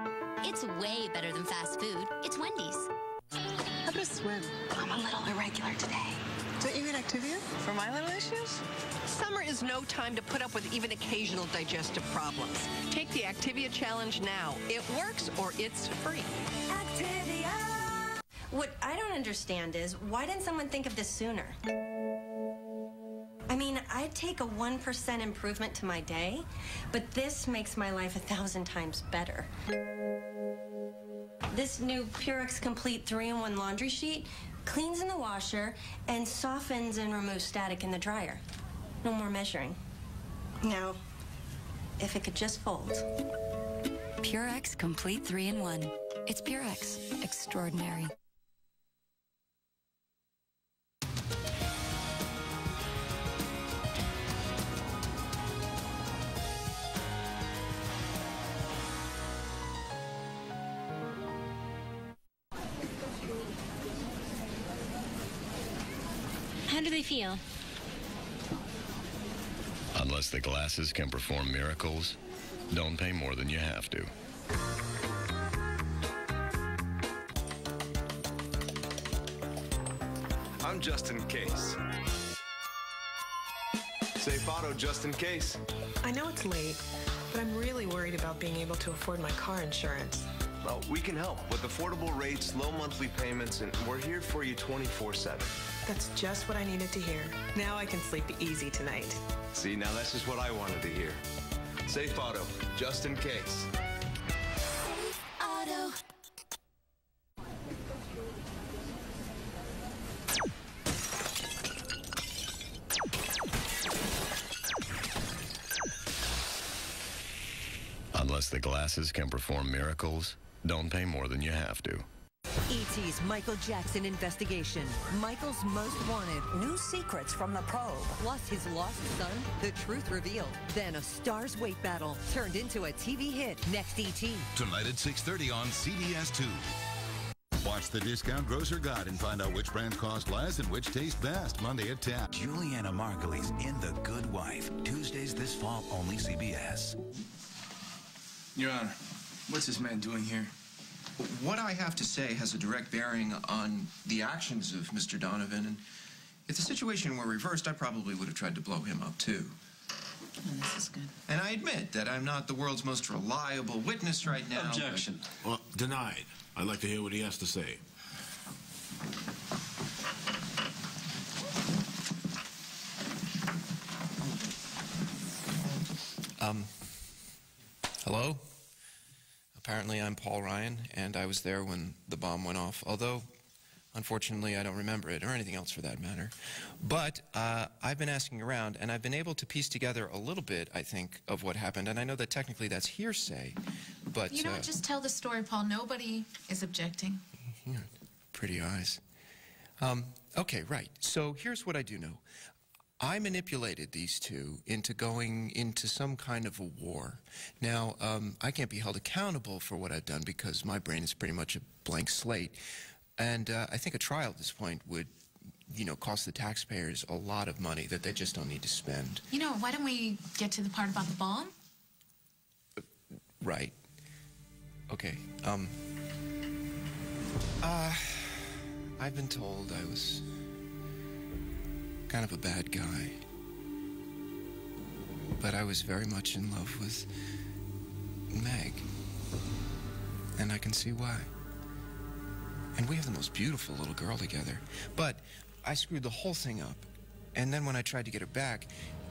S10: It's way better than fast food. It's Wendy's.
S12: How about a swim?
S10: I'm a little irregular today.
S12: Don't you get Activia for my little issues? Summer is no time to put up with even occasional digestive problems. Take the Activia challenge now. It works or it's free.
S13: Activia! What I don't understand is, why didn't someone think of this sooner? I mean, I'd take a 1% improvement to my day, but this makes my life 1,000 times better. This new Purex Complete 3-in-1 laundry sheet cleans in the washer and softens and removes static in the dryer. No more measuring. Now, if it could just fold.
S15: Purex Complete 3-in-1. It's Purex. Extraordinary.
S13: How do they feel?
S14: Unless the glasses can perform miracles, don't pay more than you have to.
S16: I'm just in case. Safe auto just in case.
S17: I know it's late, but I'm really worried about being able to afford my car insurance.
S16: Well, we can help with affordable rates, low monthly payments, and we're here for you 24/7.
S17: That's just what I needed to hear. Now I can sleep easy tonight.
S16: See, now that's just what I wanted to hear. Safe auto, just in case.
S13: Auto.
S14: Unless the glasses can perform miracles, don't pay more than you have to.
S20: E.T.'s Michael Jackson investigation. Michael's most wanted. New secrets from the probe. Plus his lost son. The truth revealed. Then a Stars Weight battle turned into a TV hit. Next E.T.
S21: Tonight at 6:30 on CBS2. Watch the Discount Grocer Guide and find out which brands cost less and which taste best. Monday at 10.
S23: Juliana Margulies in The Good Wife. Tuesdays this fall, only CBS.
S26: Your Honor, what's this man doing here?
S31: What I have to say has a direct bearing on the actions of Mr. Donovan, and if the situation were reversed, I probably would have tried to blow him up, too.
S7: Oh, this is good.
S31: And I admit that I'm not the world's most reliable witness right now.
S1: Objection. Well, denied. I'd like to hear what he has to say.
S32: Hello? Apparently I'm Paul Ryan, and I was there when the bomb went off, although, unfortunately, I don't remember it, or anything else for that matter. But I've been asking around, and I've been able to piece together a little bit, I think, of what happened, and I know that technically that's hearsay, but...
S7: You know what, just tell the story, Paul. Nobody is objecting.
S32: Yeah, pretty eyes. Okay, right. So here's what I do know. I manipulated these two into going into some kind of a war. Now, I can't be held accountable for what I've done because my brain is pretty much a blank slate. And I think a trial at this point would, you know, cost the taxpayers a lot of money that they just don't need to spend.
S7: You know, why don't we get to the part about the bomb?
S32: Right. Okay. I've been told I was kind of a bad guy. But I was very much in love with Meg. And I can see why. And we have the most beautiful little girl together. But I screwed the whole thing up. And then when I tried to get her back,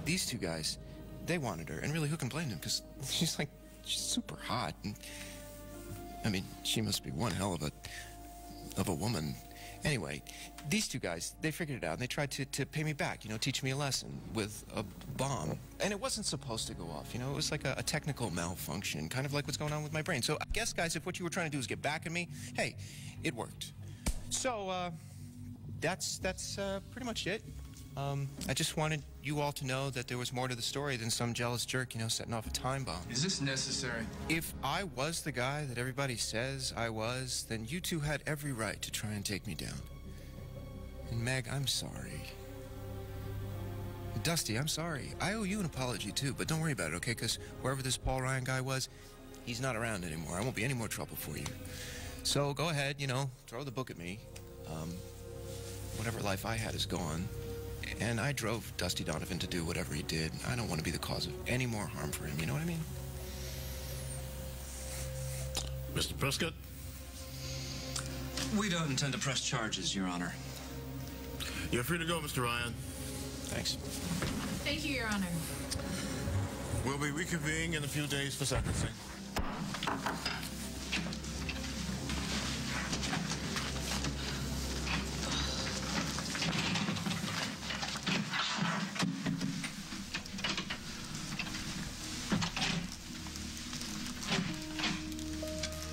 S32: these two guys, they wanted her. And really, who can blame them? Because she's super hot. And I mean, she must be one hell of a woman. Anyway, these two guys, they figured it out, and they tried to pay me back, you know, teach me a lesson with a bomb. And it wasn't supposed to go off, you know, it was like a technical malfunction, kind of like what's going on with my brain. So I guess, guys, if what you were trying to do is get back at me, hey, it worked. So, that's pretty much it. I just wanted you all to know that there was more to the story than some jealous jerk, setting off a time bomb.
S26: Is this necessary?
S32: If I was the guy that everybody says I was, then you two had every right to try and take me down. And Meg, I'm sorry. Dusty, I'm sorry. I owe you an apology, too, but don't worry about it, okay? Because wherever this Paul Ryan guy was, he's not around anymore. I won't be any more trouble for you. So go ahead, throw the book at me. Whatever life I had is gone. And I drove Dusty Donovan to do whatever he did. I don't want to be the cause of any more harm for him, you know what I mean?
S1: Mr. Prescott?
S2: We don't intend to press charges, Your Honor.
S1: You're free to go, Mr. Ryan.
S32: Thanks.
S7: Thank you, Your Honor.
S1: We'll be reconvening in a few days for sentencing.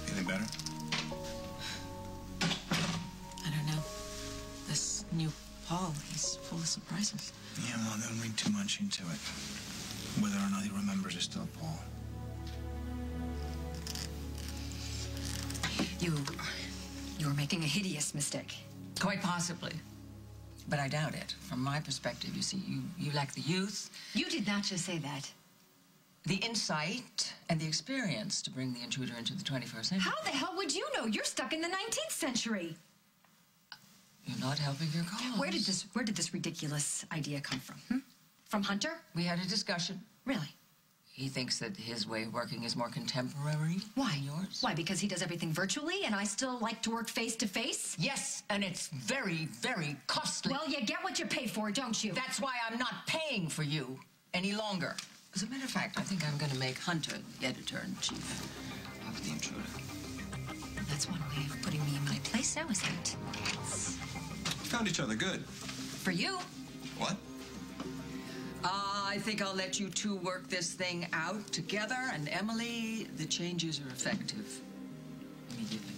S2: Feeling better?
S7: I don't know. This new Paul, he's full of surprises.
S2: Yeah, well, don't read too much into it. Whether or not he remembers is still Paul.
S3: You're making a hideous mistake.
S4: Quite possibly. But I doubt it. From my perspective, you see, you lack the youth.
S3: You did not just say that.
S4: The insight and the experience to bring the intruder into the 21st century.
S3: How the hell would you know? You're stuck in the 19th century.
S4: You're not helping your cause.
S3: Where did this ridiculous idea come from? From Hunter?
S4: We had a discussion.
S3: Really?
S4: He thinks that his way of working is more contemporary than yours.
S3: Why, because he does everything virtually and I still like to work face to face?
S4: Yes, and it's very, very costly.
S3: Well, you get what you pay for, don't you?
S4: That's why I'm not paying for you any longer. As a matter of fact, I think I'm going to make Hunter the editor-in-chief of The Intruder.
S3: That's one way of putting me in my place now, isn't it?
S2: Found each other good.
S3: For you.
S2: What?
S4: I think I'll let you two work this thing out together, and Emily, the changes are effective immediately.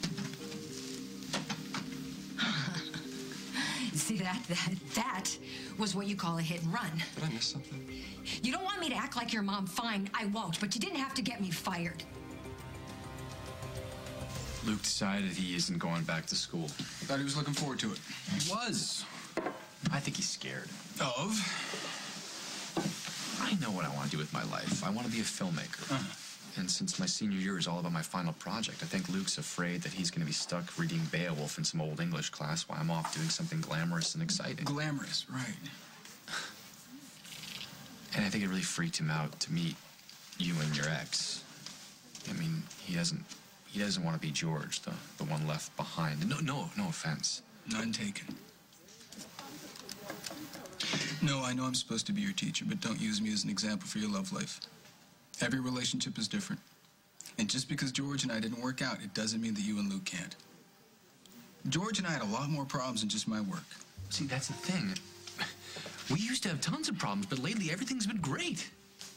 S3: See, that was what you call a hit and run.
S2: Did I miss something?
S3: You don't want me to act like your mom? Fine, I won't, but you didn't have to get me fired.
S26: Luke decided he isn't going back to school.
S2: I thought he was looking forward to it.
S26: He was. I think he's scared.
S2: Of?
S26: I know what I want to do with my life. I want to be a filmmaker. And since my senior year is all about my final project, I think Luke's afraid that he's going to be stuck reading Beowulf in some old English class while I'm off doing something glamorous and exciting.
S2: Glamorous, right.
S26: And I think it really freaked him out to meet you and your ex. I mean, he doesn't want to be George, the one left behind. No offense.
S2: None taken. No, I know I'm supposed to be your teacher, but don't use me as an example for your love life. Every relationship is different. And just because George and I didn't work out, it doesn't mean that you and Luke can't. George and I had a lot more problems than just my work.
S26: See, that's the thing. We used to have tons of problems, but lately everything's been great.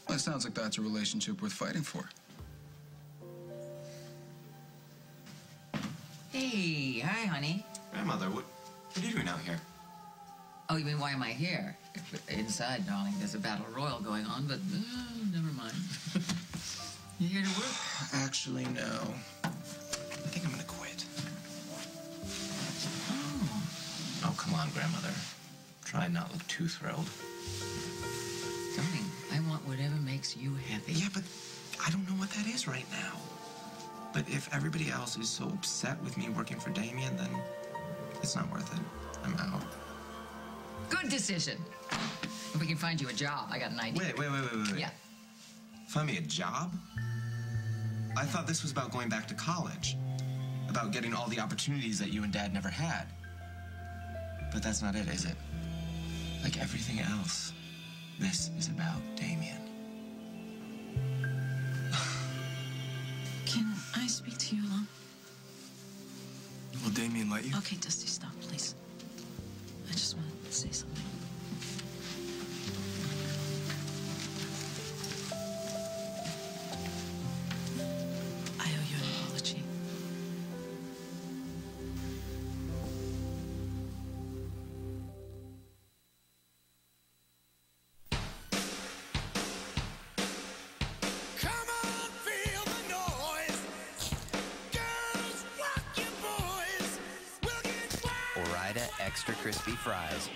S2: Well, it sounds like that's a relationship worth fighting for.
S4: Hey, hi, honey.
S2: Grandmother, what are you doing out here?
S4: Oh, you mean why am I here? Inside, darling, there's a battle royal going on, but never mind. You here to work?
S2: Actually, no. I think I'm gonna quit.
S4: Oh,
S2: come on, Grandmother. Try and not look too thrilled.
S4: Darling, I want whatever makes you happy.
S2: Yeah, but I don't know what that is right now. But if everybody else is so upset with me working for Damien, then it's not worth it. I'm out.
S4: Good decision. If we can find you a job, I got an idea.
S2: Wait.
S4: Yeah.
S2: Find me a job? I thought this was about going back to college. About getting all the opportunities that you and Dad never had. But that's not it, is it? Like everything else, this is about Damien.
S7: Can I speak to you alone?
S2: Will Damien let you?
S7: Okay, Dusty, stop, please. I just want to say something. I owe you an apology.
S5: Ore-Ida extra crispy fries.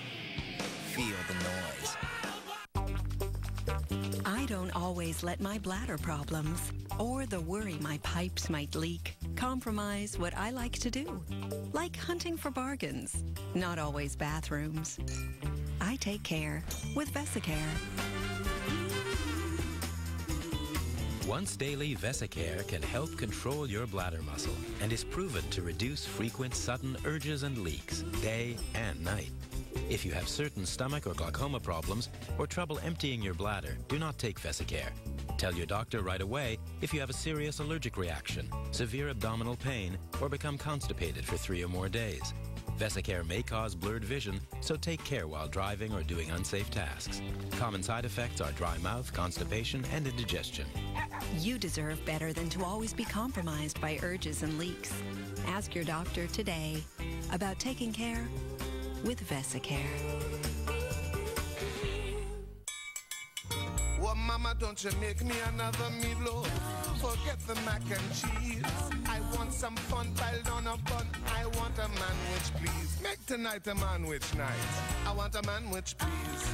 S5: Feel the noise.
S6: I don't always let my bladder problems or the worry my pipes might leak compromise what I like to do, like hunting for bargains, not always bathrooms. I take care with Vesicare.
S8: Once daily Vesicare can help control your bladder muscle and is proven to reduce frequent sudden urges and leaks, day and night. If you have certain stomach or glaucoma problems or trouble emptying your bladder, do not take Vesicare. Tell your doctor right away if you have a serious allergic reaction, severe abdominal pain, or become constipated for 3 or more days. Vesicare may cause blurred vision, so take care while driving or doing unsafe tasks. Common side effects are dry mouth, constipation, and indigestion.
S6: You deserve better than to always be compromised by urges and leaks. Ask your doctor today about taking care with Vesicare.
S9: Well, mama, don't you make me another meatloaf. Forget the mac and cheese. I want some fun piled on a bun. I want a manwich, please. Make tonight a manwich night. I want a manwich, please.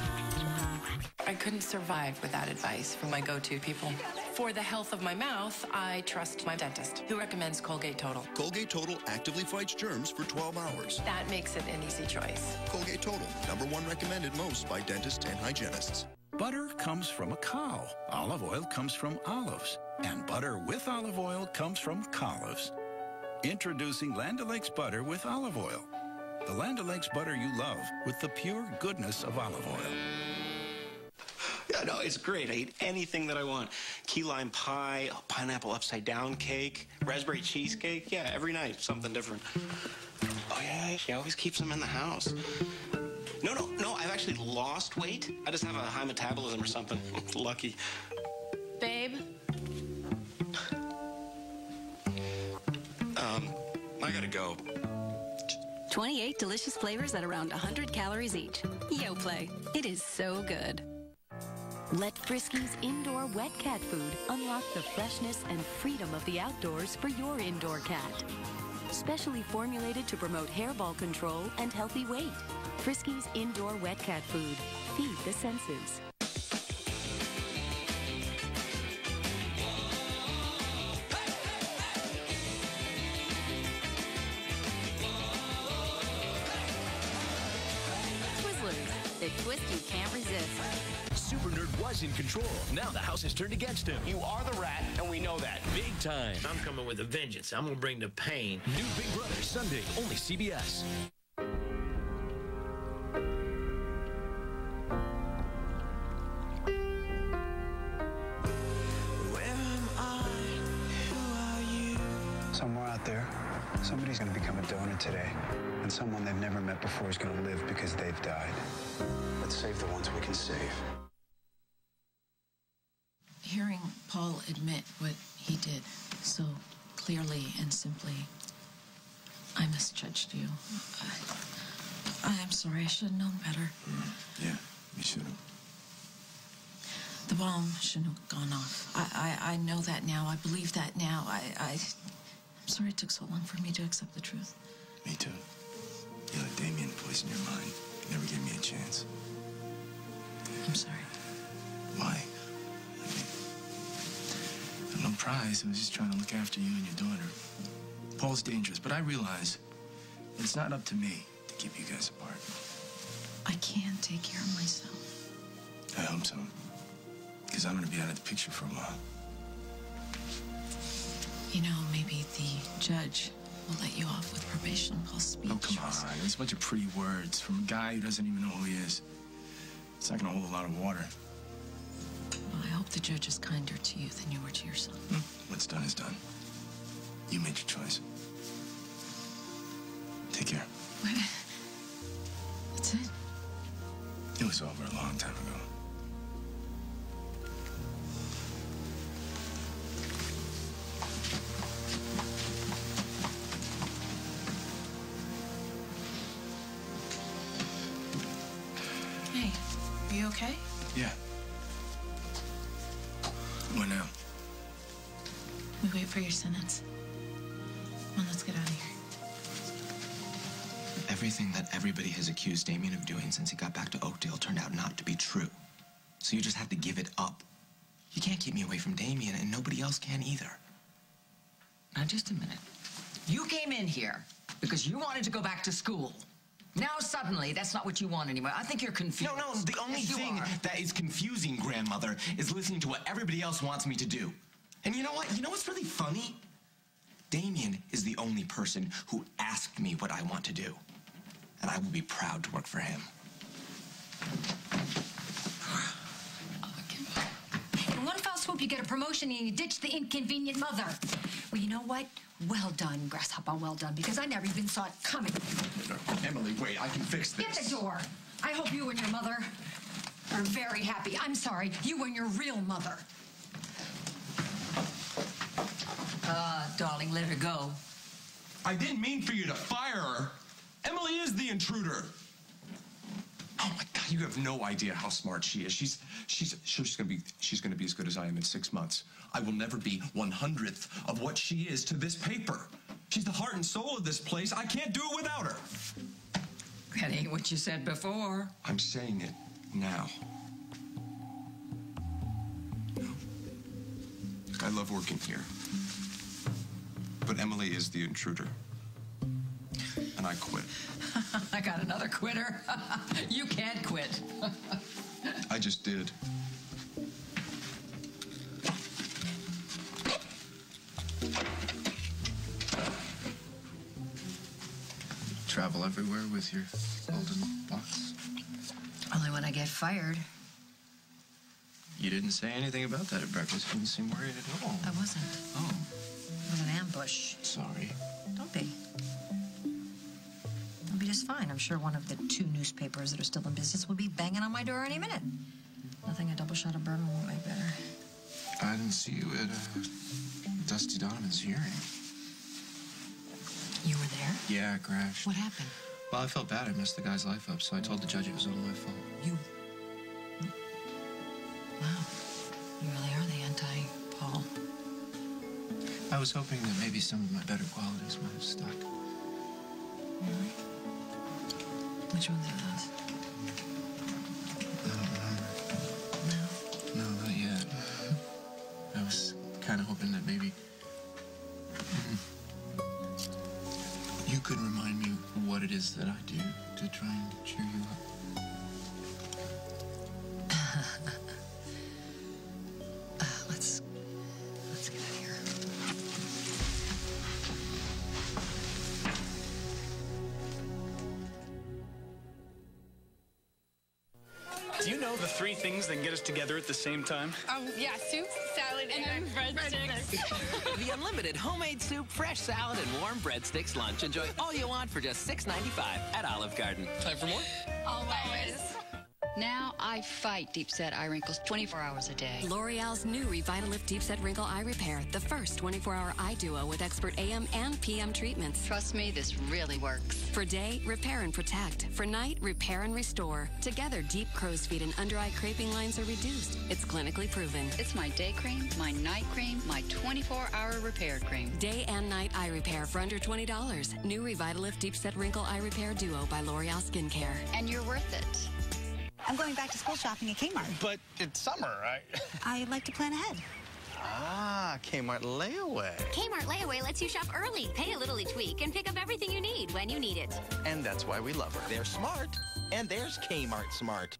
S17: I couldn't survive without advice from my go-to people. For the health of my mouth, I trust my dentist, who recommends Colgate Total.
S11: Colgate Total actively fights germs for 12 hours.
S17: That makes it an easy choice.
S11: Colgate Total, #1 recommended most by dentists and hygienists.
S23: Butter comes from a cow. Olive oil comes from olives. And butter with olive oil comes from Olives. Introducing Land O'Lakes butter with olive oil. The Land O'Lakes butter you love with the pure goodness of olive oil.
S18: Yeah, no, it's great. I eat anything that I want. Key lime pie, pineapple upside down cake, raspberry cheesecake. Yeah, every night, something different. Oh, yeah, she always keeps them in the house. No, I've actually lost weight. I just have a high metabolism or something. Lucky.
S17: Babe?
S18: I gotta go.
S11: 28 delicious flavors at around 100 calories each. YoPlay. It is so good.
S15: Let Friskies indoor wet cat food unlock the freshness and freedom of the outdoors for your indoor cat. Specially formulated to promote hairball control and healthy weight. Friskies indoor wet cat food. Feed the senses.
S11: Twizzlers. The twist you can't resist.
S19: Super Nerd was in control. Now the house has turned against him.
S22: You are the rat, and we know that.
S19: Big time.
S22: I'm coming with a vengeance. I'm gonna bring the pain.
S19: New Big Brother, Sunday, only CBS.
S24: Somewhere out there, somebody's going to become a donor today, and someone they've never met before is going to live because they've died. Let's save the ones we can save.
S7: Hearing Paul admit what he did so clearly and simply, I misjudged you. I'm sorry. I should have known better.
S32: Yeah, you should have.
S7: The bomb shouldn't have gone off. I know that now. I believe that now. I'm sorry it took so long for me to accept the truth.
S32: Me too. You let Damien poison your mind. Never gave me a chance.
S7: I'm sorry.
S32: Why? I mean, no prize. I was just trying to look after you and your daughter. Paul's dangerous, but I realize it's not up to me to keep you guys apart.
S7: I can take care of myself.
S32: I hope so. Because I'm going to be out of the picture for a while.
S7: You know, maybe the judge will let you off with probation. Paul's speech.
S32: Oh, come on. It's a bunch of pretty words from a guy who doesn't even know who he is. It's not going to hold a lot of water.
S7: Well, I hope the judge is kinder to you than you were to yourself.
S32: What's done is done. You made your choice. Take care.
S7: Wait. That's it?
S32: It was over a long time ago.
S7: Hey, are you okay?
S32: Yeah. What now?
S7: We wait for your sentence. Come on, let's get out of here.
S2: Everything that everybody has accused Damien of doing since he got back to Oakdale turned out not to be true. So you just had to give it up. You can't keep me away from Damien, and nobody else can either.
S4: Now, just a minute. You came in here because you wanted to go back to school. Now, suddenly, that's not what you want anymore. I think you're confused.
S2: No, the only thing that is confusing, Grandmother, is listening to what everybody else wants me to do. And you know what? You know what's really funny? Damien is the only person who asked me what I want to do. And I will be proud to work for him.
S3: In one fell swoop, you get a promotion and you ditch the inconvenient mother. Well, you know what? Well done, Grasshopper, well done, because I never even saw it coming.
S2: No, Emily, wait, I can fix this.
S3: Get the door. I hope you and your mother are very happy. I'm sorry, you and your real mother.
S4: Darling, let her go.
S2: I didn't mean for you to fire her. Emily is the intruder. Oh my God, you have no idea how smart she is. She's gonna be as good as I am in 6 months. I will never be 1/100th of what she is to this paper. She's the heart and soul of this place. I can't do it without her.
S4: That ain't what you said before.
S2: I'm saying it now. I love working here. But Emily is the intruder. And I quit.
S4: I got another quitter. You can't quit.
S2: I just did.
S31: Travel everywhere with your golden box?
S3: Only when I get fired.
S31: You didn't say anything about that at breakfast. You didn't seem worried at all.
S3: I wasn't.
S31: Oh.
S3: It was an ambush.
S31: Sorry.
S3: Don't be. I'll be just fine. I'm sure one of the 2 newspapers that are still in business will be banging on my door any minute. Nothing a double shot of bourbon won't make better.
S31: I didn't see you at Dusty Donovan's hearing.
S3: You were there?
S31: Yeah, it crashed.
S3: What happened?
S31: Well, I felt bad. I messed the guy's life up, so I told the judge it was all my fault.
S3: You... Wow. You really are the anti-Paul.
S31: I was hoping that maybe some of my better qualities might have stuck.
S3: Really? Which ones are those?
S31: I don't remember.
S3: No?
S31: No, not yet. I was kind of hoping that maybe you could remind me what it is that I do to try and cheer you up.
S3: Let's get out of here.
S10: Do you know the 3 things that get us together at the same time?
S12: Yeah, soup, salad, and breadsticks.
S5: The unlimited homemade soup, fresh salad, and warm breadsticks lunch. Enjoy all you want for just $6.95 at Olive Garden.
S10: Time for more?
S12: Always.
S13: Now I fight deep-set eye wrinkles 24 hours a day.
S11: L'Oreal's new Revitalift Deep Set Wrinkle Eye Repair, the first 24-hour eye duo with expert AM and PM treatments.
S13: Trust me, this really works.
S11: For day, repair and protect. For night, repair and restore. Together, deep crow's feet and under-eye creping lines are reduced. It's clinically proven.
S13: It's my day cream, my night cream, my 24-hour repair cream.
S11: Day and night eye repair for under $20. New Revitalift Deep Set Wrinkle Eye Repair Duo by L'Oreal Skincare.
S13: And you're worth it.
S14: I'm going back to school shopping at Kmart.
S10: But it's summer, right?
S14: I'd like to plan ahead.
S10: Ah, Kmart layaway.
S16: Kmart layaway lets you shop early, pay a little each week, and pick up everything you need when you need it.
S5: And that's why we love her. They're smart. And there's Kmart smart.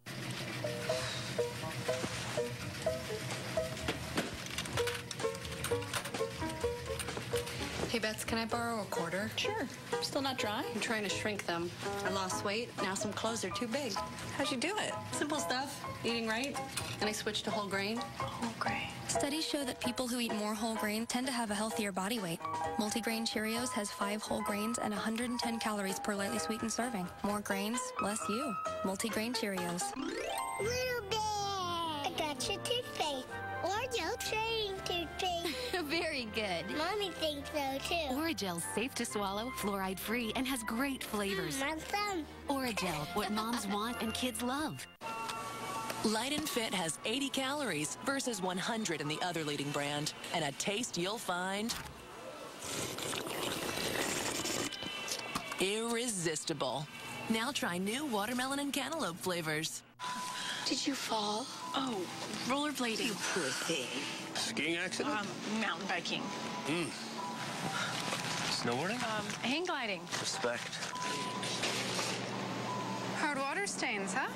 S17: Hey, Bets, can I borrow a quarter?
S12: Sure. Still not dry?
S17: I'm trying to shrink them.
S12: I lost weight. Now some clothes are too big. How'd you do it? Simple stuff. Eating right.
S17: And I switched to whole grain.
S12: Whole grain.
S20: Studies show that people who eat more whole grain tend to have a healthier body weight. Multigrain Cheerios has 5 whole grains and 110 calories per lightly sweetened serving. More grains, less you. Multigrain Cheerios.
S16: Little bear, I got your toothpaste. Oreo train toothpaste. Very good. Mommy thinks so too.
S11: Oragel's safe to swallow, fluoride-free, and has great flavors.
S16: My thumb.
S11: Oragel, what moms want and kids love.
S21: Light and Fit has 80 calories versus 100 in the other leading brand, and a taste you'll find Irresistible. Now try new watermelon and cantaloupe flavors.
S12: Did you fall?
S7: Oh, rollerblading.
S12: You poor thing.
S22: Skiing accident?
S7: Mountain biking.
S22: Snowboarding?
S7: Hang gliding.
S22: Respect.
S7: Hard water stains, huh?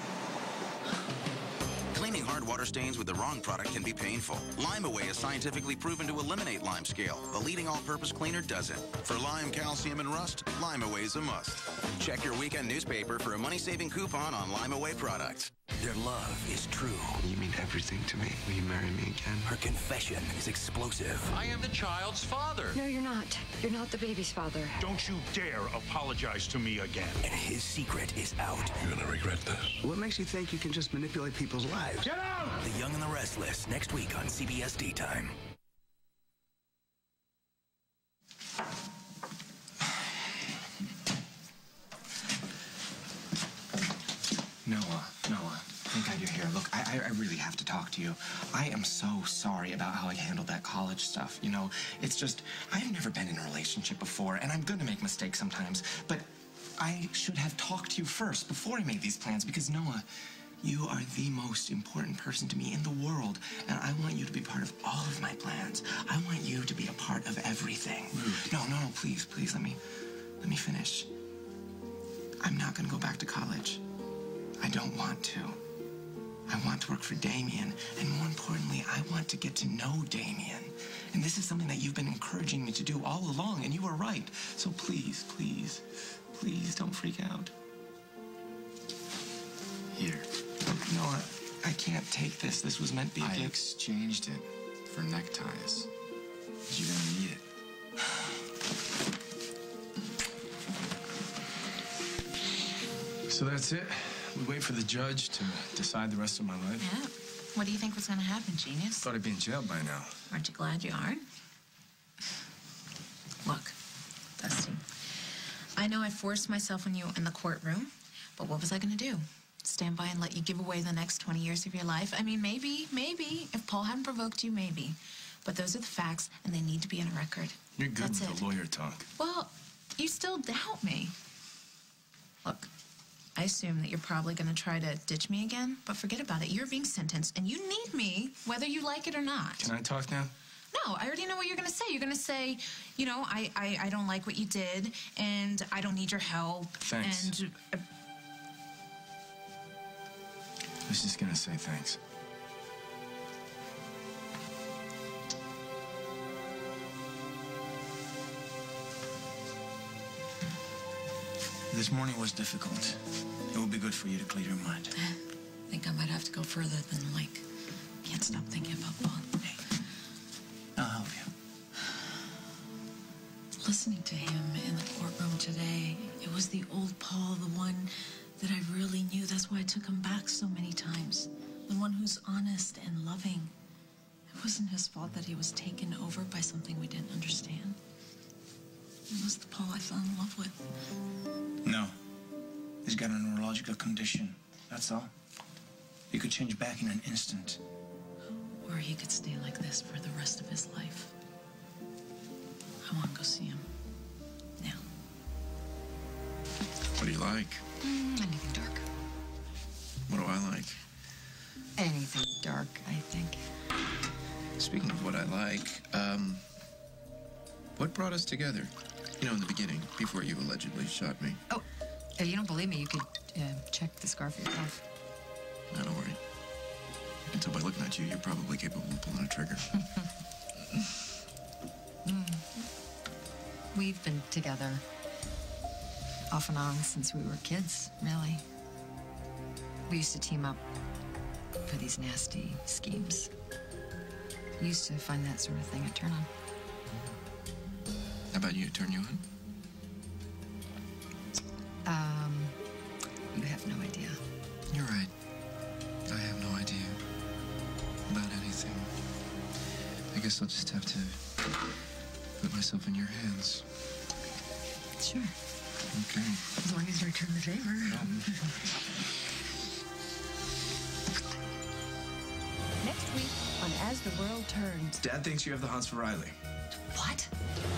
S1: Cleaning hard water stains with the wrong product can be painful. Lime Away is scientifically proven to eliminate lime scale. The leading all-purpose cleaner doesn't. For lime, calcium, and rust, Lime Away is a must. Check your weekend newspaper for a money-saving coupon on Lime Away products.
S19: Their love is true.
S24: You mean everything to me. Will you marry me again?
S19: Her confession is explosive.
S6: I am the child's father.
S3: No, you're not. You're not the baby's father.
S6: Don't you dare apologize to me again.
S19: And his secret is out.
S6: You're gonna regret this.
S24: What makes you think you can just manipulate people's lives?
S6: Get out!
S19: The Young and the Restless, next week on CBS Daytime.
S2: Noah, thank God you're here. Look, I really have to talk to you. I am so sorry about how I handled that college stuff. You know, it's just, I've never been in a relationship before, and I'm gonna make mistakes sometimes, but I should have talked to you first before I made these plans, because Noah, you are the most important person to me in the world, and I want you to be part of all of my plans. I want you to be a part of everything. No, please, let me finish. I'm not gonna go back to college. I don't want to. I want to work for Damien, and more importantly, I want to get to know Damien. And this is something that you've been encouraging me to do all along, and you were right. So please don't freak out. Here. No, I can't take this. This was meant to be a gift.
S32: I exchanged it for neckties. You're gonna need it.
S10: So that's it? We wait for the judge to decide the rest of my life?
S7: Yeah. What do you think was going to happen, genius?
S10: Thought I'd be in jail by now.
S7: Aren't you glad you aren't? Look, Dusty, I know I forced myself on you in the courtroom, but what was I going to do? Stand by and let you give away the next 20 years of your life? I mean, maybe, if Paul hadn't provoked you, maybe. But those are the facts, and they need to be in a record.
S10: You're good
S7: That's
S10: with the lawyer talk.
S7: Well, you still doubt me. Look, I assume that you're probably going to try to ditch me again, but forget about it. You're being sentenced, and you need me, whether you like it or not.
S10: Can I talk now?
S7: No, I already know what you're going to say. You're going to say, you know, I don't like what you did, and I don't need your help.
S10: Thanks.
S7: And
S10: I was just going to say thanks. This morning was difficult. It will be good for you to clear your mind.
S7: I think I might have to go further than, like, can't stop thinking about Paul.
S10: Hey, I'll help you.
S7: Listening to him in the courtroom today, it was the old Paul, the one that I really knew. That's why I took him back so many times. The one who's honest and loving. It wasn't his fault that he was taken over by something we didn't understand. It was the Paul I fell in love with.
S10: No. He's got a neurological condition. That's all. He could change back in an instant.
S7: Or he could stay like this for the rest of his life. I want to go see him. Now.
S31: What do you like?
S3: Anything dark.
S31: What do I like?
S3: Anything dark, I think.
S31: Speaking of what I like, what brought us together? You know, in the beginning, before you allegedly shot me.
S3: Oh, if you don't believe me, you could check the scar for yourself.
S31: No, don't worry. I can tell by looking at you, you're probably capable of pulling a trigger.
S3: We've been together off and on since we were kids, really. We used to team up for these nasty schemes. You used to find that sort of thing a turn on.
S31: How about you? Turn you on?
S3: You have no idea.
S32: You're right. I have no idea about anything. I guess I'll just have to put myself in your hands.
S3: Sure.
S32: Okay.
S3: As long as you return the favor.
S15: Next week on As the World Turns.
S10: Dad thinks you have the hots for Riley.
S7: What?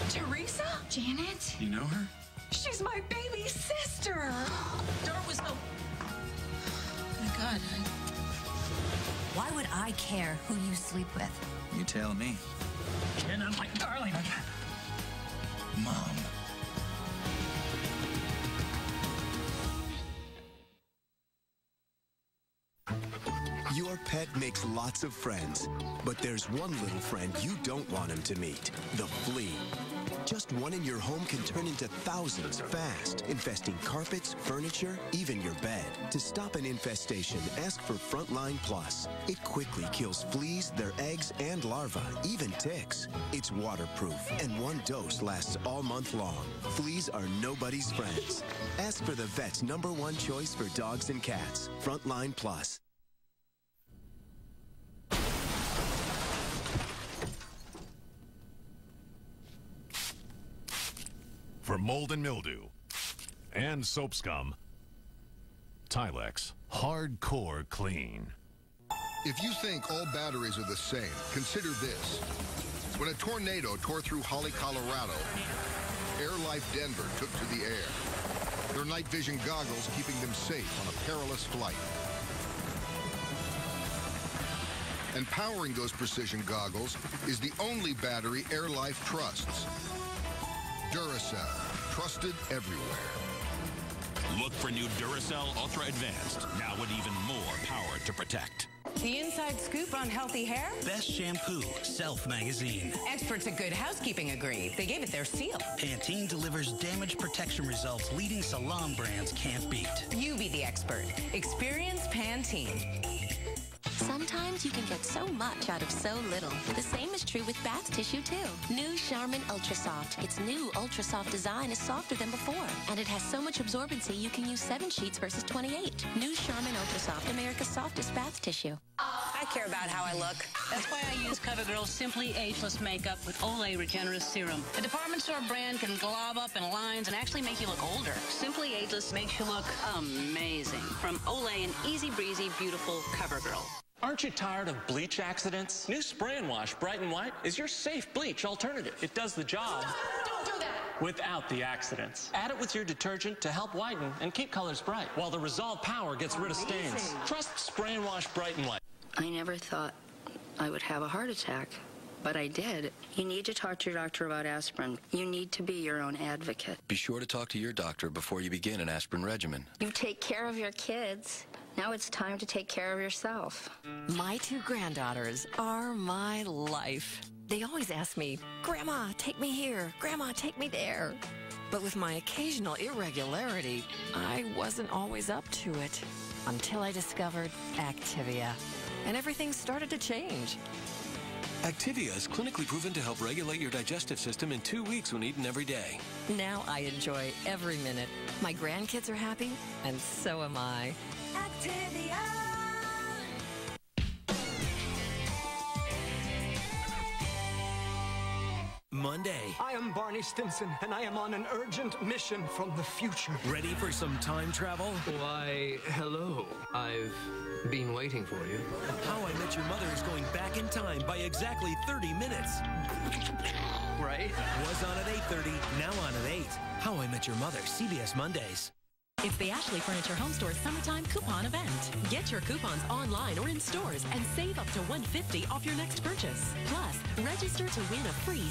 S7: Teresa? Janet?
S10: You know her?
S7: She's my baby sister. Dora was so... Oh my God.
S4: Why would I care who you sleep with?
S10: You tell me.
S4: Jenna, my darling.
S10: Mom.
S8: Your pet makes lots of friends, but there's one little friend you don't want him to meet, the flea. Just one in your home can turn into thousands fast, infesting carpets, furniture, even your bed. To stop an infestation, ask for Frontline Plus. It quickly kills fleas, their eggs, and larvae, even ticks. It's waterproof, and one dose lasts all month long. Fleas are nobody's friends. Ask for the vet's #1 choice for dogs and cats, Frontline Plus.
S9: For mold and mildew and soap scum, Tilex Hardcore Clean.
S13: If you think all batteries are the same, consider this. When a tornado tore through Holly, Colorado, Air Life Denver took to the air. Their night vision goggles keeping them safe on a perilous flight. And powering those precision goggles is the only battery Air Life trusts. Duracell, trusted everywhere.
S19: Look for new Duracell Ultra Advanced, now with even more power to protect.
S18: The inside scoop on healthy hair?
S23: Best shampoo, Self magazine.
S18: Experts at Good Housekeeping agree. They gave it their seal.
S23: Pantene delivers damage protection results leading salon brands can't beat.
S18: You be the expert. Experience Pantene.
S25: Sometimes you can get so much out of so little. The same is true with bath tissue, too. New Charmin Ultra Soft. Its new Ultra Soft design is softer than before, and it has so much absorbency you can use 7 sheets versus 28. New Charmin Ultra Soft, America's softest bath tissue.
S12: I care about how I look. That's why I use CoverGirl's Simply Ageless Makeup with Olay Regenerous Serum. The department store brand can glob up in lines and actually make you look older. Simply Ageless makes you look amazing. From Olay and Easy Breezy Beautiful CoverGirl.
S26: Aren't you tired of bleach accidents? New Spray and Wash Bright and White is your safe bleach alternative. It does the job.
S7: Don't do that!
S26: Without the accidents. Add it with your detergent to help whiten and keep colors bright, while the Resolve Power gets rid of stains. Trust Spray and Wash Bright and White.
S27: I never thought I would have a heart attack, but I did. You need to talk to your doctor about aspirin. You need to be your own advocate.
S28: Be sure to talk to your doctor before you begin an aspirin regimen.
S27: You take care of your kids. Now it's time to take care of yourself.
S15: My 2 granddaughters are my life. They always ask me, Grandma, take me here. Grandma, take me there. But with my occasional irregularity, I wasn't always up to it until I discovered Activia. And everything started to change.
S19: Activia is clinically proven to help regulate your digestive system in 2 weeks when eaten every day.
S15: Now I enjoy every minute. My grandkids are happy, and so am I.
S4: Activia.
S19: Monday.
S29: I am Barney Stinson, and I am on an urgent mission from the future.
S19: Ready for some time travel?
S30: Why, hello. I've been waiting for you.
S19: How I Met Your Mother is going back in time by exactly 30 minutes.
S30: Right?
S19: Was on at 8:30, now on at 8. How I Met Your Mother, CBS Mondays.
S33: It's the Ashley Furniture Home Store's summertime coupon event. Get your coupons online or in stores and save up to $150 off your next purchase. Plus, register to win a free